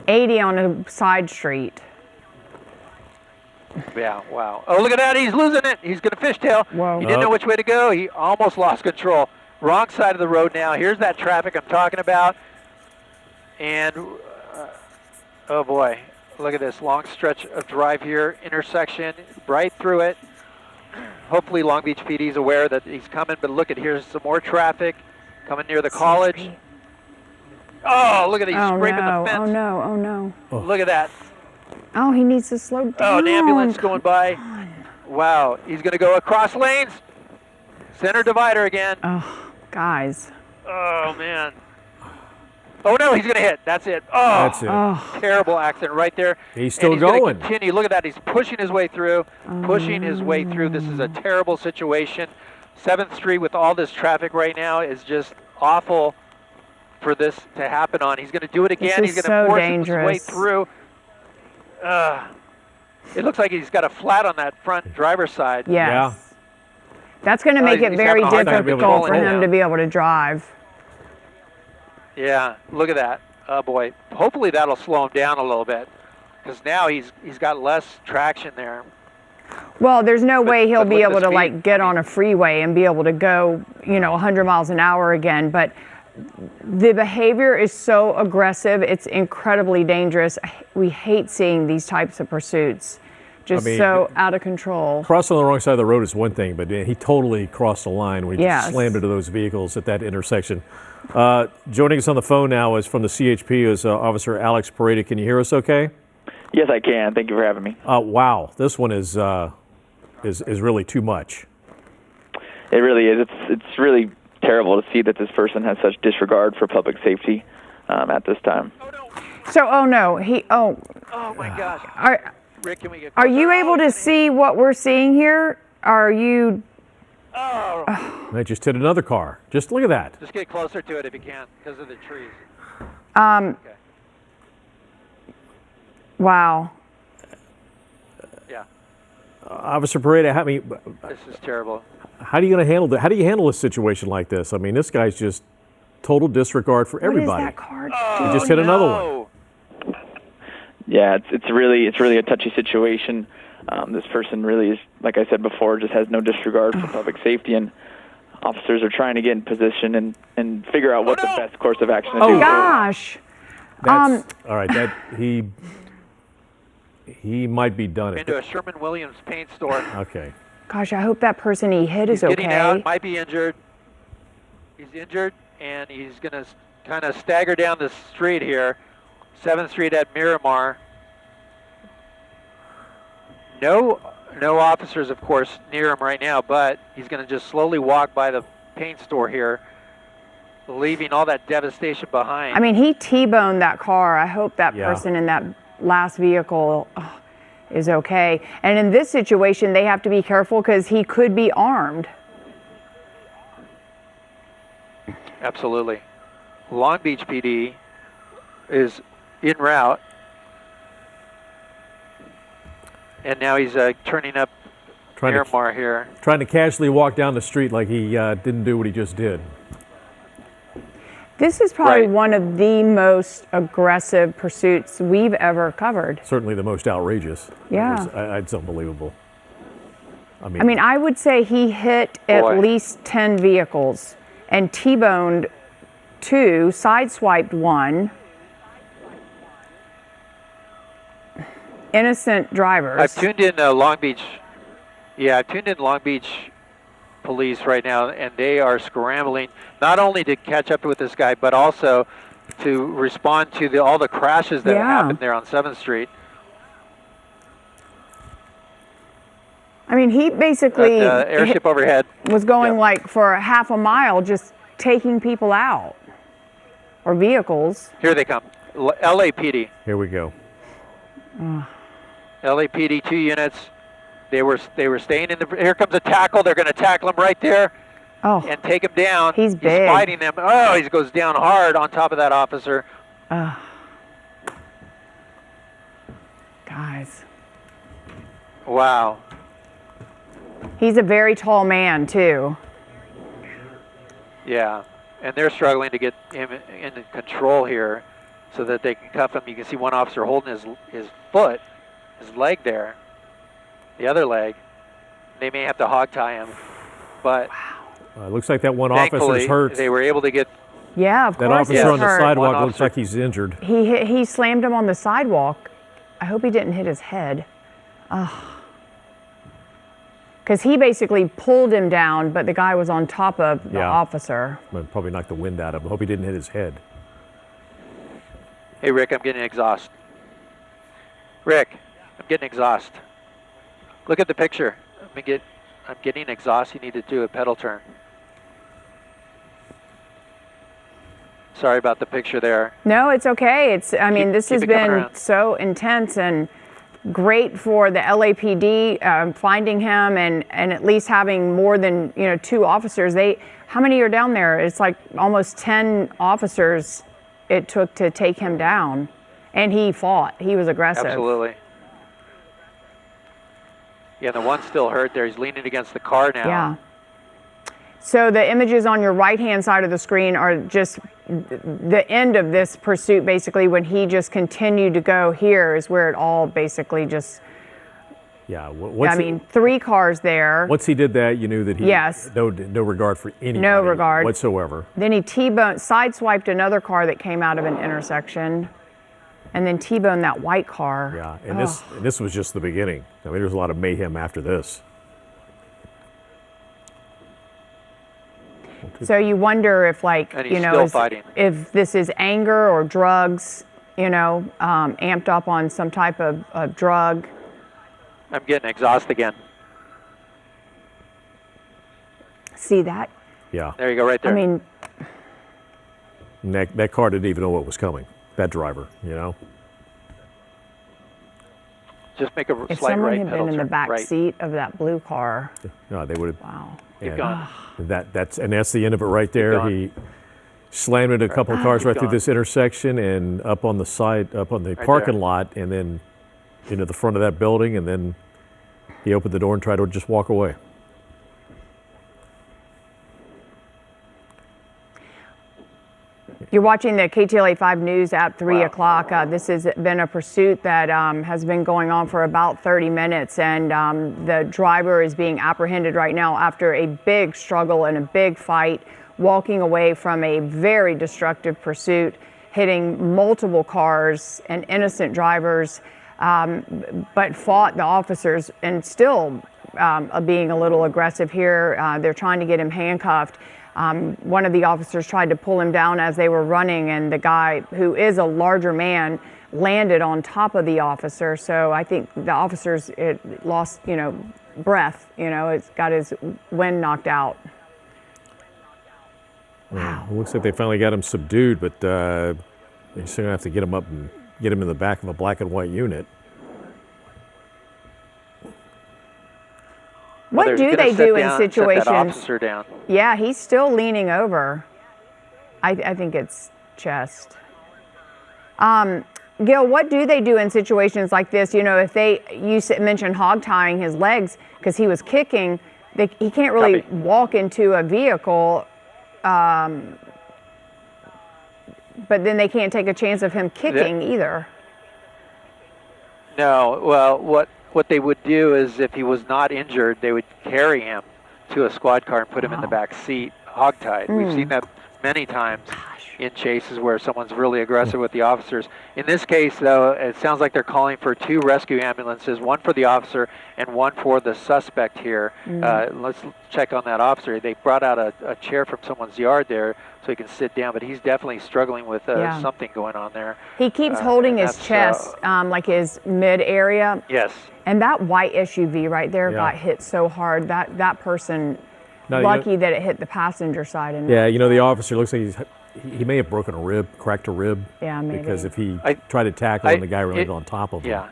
80 on a side street. Yeah, wow. Oh, look at that. He's losing it. He's going to fishtail. Whoa. He didn't know which way to go. He almost lost control. Wrong side of the road now. Here's that traffic I'm talking about. And, oh boy, look at this long stretch of drive here. Intersection, right through it. Hopefully Long Beach PD is aware that he's coming, but look at, here's some more traffic coming near the college. Oh, look at he's scraping the fence. Oh no, oh no. Look at that. Oh, he needs to slow down. Oh, an ambulance going by. Wow, he's going to go across lanes. Center divider again. Oh, guys. Oh, man. Oh, no, he's going to hit. That's it. Oh, that's it. Oh. Terrible accident right there. He's still and going. Gonna continue. Look at that. He's pushing his way through. Pushing his way through. This is a terrible situation. 7th Street with all this traffic right now is just awful for this to happen on. He's going to do it again. He's going to force his way through. It looks like he's got a flat on that front driver's side. Yes. Yeah. That's going to make it very difficult for him to be able to drive. Yeah, look at that. Oh boy. Hopefully that'll slow him down a little bit, because now he's got less traction there. Well, there's no way he'll be able to like get on a freeway and be able to go, 100 miles an hour again. But the behavior is so aggressive. It's incredibly dangerous. We hate seeing these types of pursuits. Just so out of control. Crossing on the wrong side of the road is one thing, but he totally crossed the line when he just slammed into those vehicles at that intersection. Joining us on the phone now is from the CHP is Officer Alex Pareda. Can you hear us okay? Yes, I can. Thank you for having me. Wow, this one is really too much. It really is. It's really terrible to see that this person has such disregard for public safety at this time. So, oh no, oh my gosh. Rick, can we get are you able to see what we're seeing here? Are you? Oh. They just hit another car. Just look at that. Just get closer to it if you can, because of the trees. Okay. Wow. Yeah. Officer Pareda, this is terrible. How are you going to handle that? How do you handle a situation like this? I mean, this guy's just total disregard for everybody. What is that car? He just hit another one. Yeah, it's really a touchy situation. This person really is, like I said before, just has no disregard for public safety, and officers are trying to get in position and figure out what the best course of action to do. Oh gosh. That's, all right, he might be done. Into a Sherman-Williams paint store. Okay. Gosh, I hope that person he hit is okay. He's getting out, might be injured. He's injured, and he's going to kind of stagger down the street here. 7th Street at Miramar. No officers, of course, near him right now, but he's going to just slowly walk by the paint store here, leaving all that devastation behind. I mean, he T-boned that car. I hope that person in that last vehicle is okay. And in this situation, they have to be careful because he could be armed. Absolutely. Long Beach PD is en route, and now he's turning up Miramar here. Trying to casually walk down the street like he didn't do what he just did. This is probably one of the most aggressive pursuits we've ever covered. Certainly the most outrageous. Yeah. It's unbelievable. I mean, I would say he hit at least 10 vehicles and T-boned 2, sideswiped 1. Innocent drivers. I've tuned in Long Beach. Yeah, I've tuned in Long Beach police right now, and they are scrambling not only to catch up with this guy, but also to respond to all the crashes that happened there on 7th Street. I mean, he basically airship overhead was going like for a half a mile, just taking people out or vehicles. Here they come, LAPD. Here we go. LAPD 2 units. They were staying in the. Here comes a tackle. They're going to tackle him right there. And take him down. He's big. He's fighting them. Oh, he goes down hard on top of that officer. Guys. Wow. He's a very tall man, too. Yeah, and they're struggling to get him into control here. so that they can cuff him. You can see one officer holding his foot, his leg there, the other leg. They may have to hog tie him, but it looks like that one officer's hurt. They were able to get. Yeah, of course. That officer on the hurt. sidewalk looks like he's injured. He slammed him on the sidewalk. I hope he didn't hit his head. Because he basically pulled him down, but the guy was on top of the officer. Probably knocked the wind out of him. I hope he didn't hit his head. Hey, Rick, I'm getting exhaust. Rick, I'm getting exhaust. Look at the picture. I'm getting exhaust. You need to do a pedal turn. Sorry about the picture there. No, it's okay. I mean, this has been so intense and great for the LAPD finding him and at least having more than 2 officers. How many are down there? It's like almost 10 officers it took to take him down, and he fought. He was aggressive. Absolutely. Yeah, the one's still hurt there. He's leaning against the car now. Yeah. So the images on your right-hand side of the screen are just the end of this pursuit, basically, when he just continued to go. Here is where it all basically just... Yeah. I mean, 3 cars there. Once he did that, you knew that he had no regard for anybody. No regard whatsoever. Then he sideswiped another car that came out of an intersection, and then T-boned that white car. Yeah, and this was just the beginning. I mean, there's a lot of mayhem after this. So you wonder if, like, if this is anger or drugs, amped up on some type of drug. I'm getting exhaust again. See that? Yeah. There you go, right there. I mean, that car didn't even know what was coming. That driver, Just make a if slight someone right had pedal been in the turn, back right. seat of that blue car. No, they would have. Wow. Keep going. That's the end of it right there. He slammed into a couple of cars right through this intersection and up on the side, up on the parking lot, and then into the front of that building, and then he opened the door and tried to just walk away. You're watching the KTLA 5 News at 3 o'clock. This has been a pursuit that has been going on for about 30 minutes, and the driver is being apprehended right now after a big struggle and a big fight, walking away from a very destructive pursuit, hitting multiple cars and innocent drivers, but fought the officers and still being a little aggressive here. They're trying to get him handcuffed. One of the officers tried to pull him down as they were running, and the guy, who is a larger man, landed on top of the officer. So I think the officers lost, breath. It's got his wind knocked out. Wow. It looks like they finally got him subdued, but they're still going to have to get him up and get him in the back of a black and white unit. What do they do in situations? Set that officer down. Yeah, he's still leaning over. I think it's chest. Gil, what do they do in situations like this? You mentioned hog tying his legs because he was kicking. He can't really walk into a vehicle, but then they can't take a chance of him kicking either. No, well, what they would do is, if he was not injured, they would carry him to a squad car and put him in the back seat, hogtied. We've seen that many times in chases where someone's really aggressive with the officers. In this case, though, it sounds like they're calling for 2 rescue ambulances, one for the officer and one for the suspect here. Let's check on that officer. They brought out a chair from someone's yard there so he can sit down, but he's definitely struggling with something going on there. He keeps holding his chest, like his mid area. Yes. And that white SUV right there got hit so hard. That person, lucky that it hit the passenger side. And the officer looks like he may have broken a rib, cracked a rib. Yeah, maybe. Because if he tried to tackle him, the guy landed on top of him. Yeah.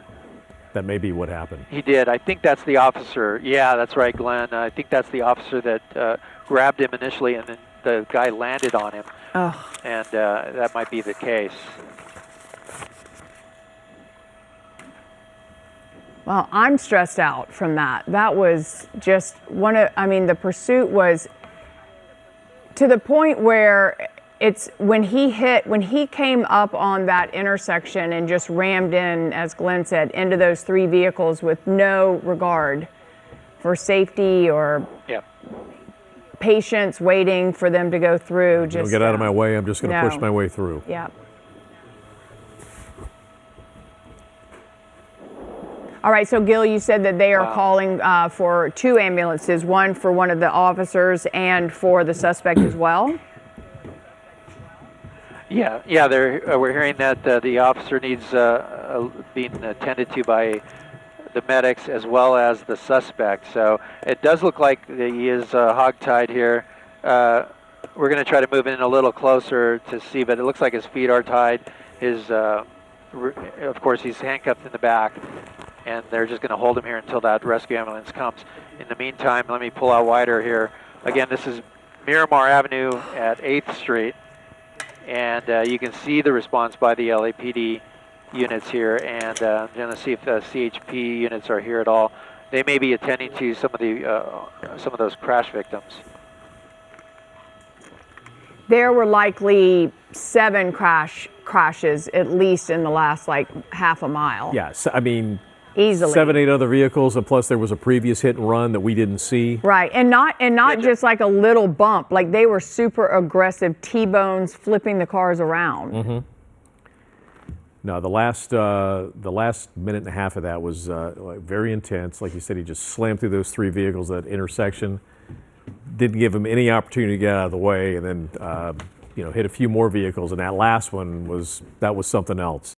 That may be what happened. He did. I think that's the officer. Yeah, that's right, Glenn. I think that's the officer that grabbed him initially, and then the guy landed on him. Oh. And that might be the case. Well, I'm stressed out from that. That was just the pursuit was to the point where it's when he came up on that intersection and just rammed in, as Glenn said, into those three vehicles with no regard for safety or patience waiting for them to go through. Don't get out of my way. I'm just going to push my way through. Yeah. All right, so Gil, you said that they are calling for 2 ambulances, one for one of the officers and for the suspect as well? Yeah, we're hearing that the officer needs being attended to by the medics as well as the suspect. So it does look like that he is hogtied here. We're going to try to move in a little closer to see, but it looks like his feet are tied. Of course, he's handcuffed in the back, and they're just going to hold him here until that rescue ambulance comes. In the meantime, let me pull out wider here. Again, this is Miramar Avenue at 8th Street, and you can see the response by the LAPD units here, and I'm going to see if the CHP units are here at all. They may be attending to some of those crash victims. There were likely 7 crashes at least in the last half a mile. Yes, I mean, easily 7, 8 other vehicles, and plus there was a previous hit and run that we didn't see. Right, and not just like a little bump. Like they were super aggressive T-bones, flipping the cars around. Mm-hmm. No, the last minute and a half of that was very intense. Like you said, he just slammed through those 3 vehicles at intersection. Didn't give him any opportunity to get out of the way, and then hit a few more vehicles. And that last one was something else.